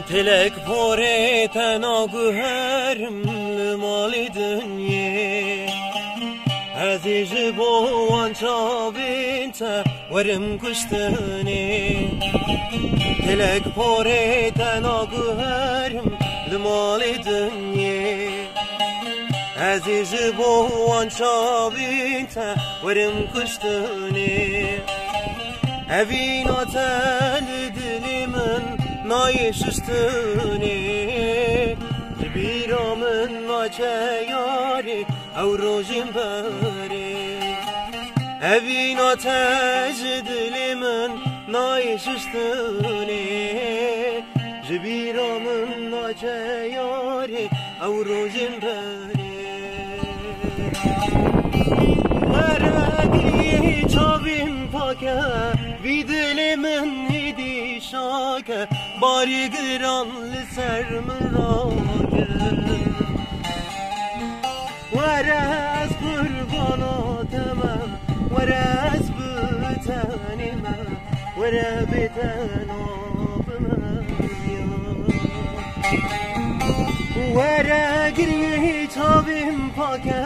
تلك پوره ناگوهرم لمال دنیا عزیز بوان چابینتا ورم کشتنی تلک پوره ناگوهرم لمال دنیا عزیز بوان چابینتا ورم کشتنی evin otel dilimin nayşüstüni biramın naçeyari avrojim bari evin otel dilimin nayşüstüni biramın naçeyari avrojim bari Meragi çabim pake Vidilimin idi şake Bari gıranlı sermirake Verez kurbana temem Verez bütenime Vere biten abime Vere giri çabim pake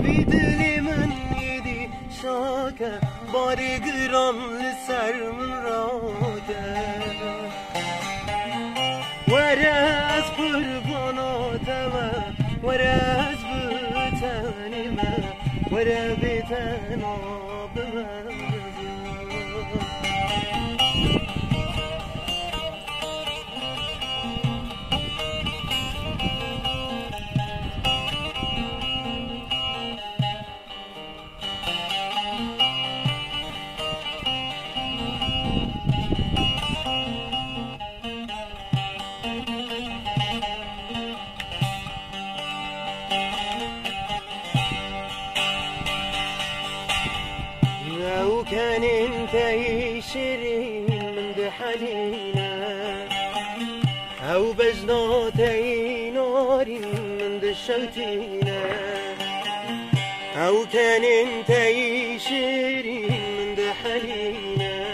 Vidilimin idi şake Bari gıranlı sermirake Verez kurbana teme Verez bütenime Vere biten abime لو كان انت شيرين من دحلينا او بجناتي نار من دشوتينا او كان انت شيرين من دحلينا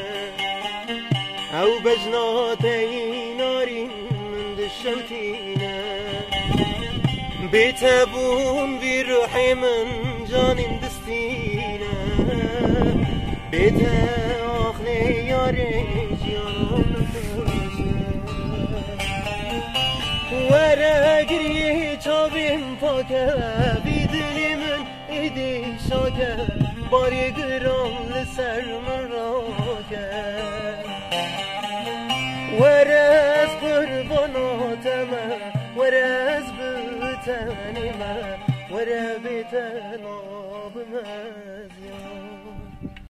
او بجناتي نار من دشوتينا بتبون بروحي من جانم دستينا بده آخلی یاری جان وره گریه چابیم پاکه بیدلیمن ایدی شاکه باری گرام لسر من راکه وره از قرباناتمه وره از بوتنیمه وره بیتن آبمه زیان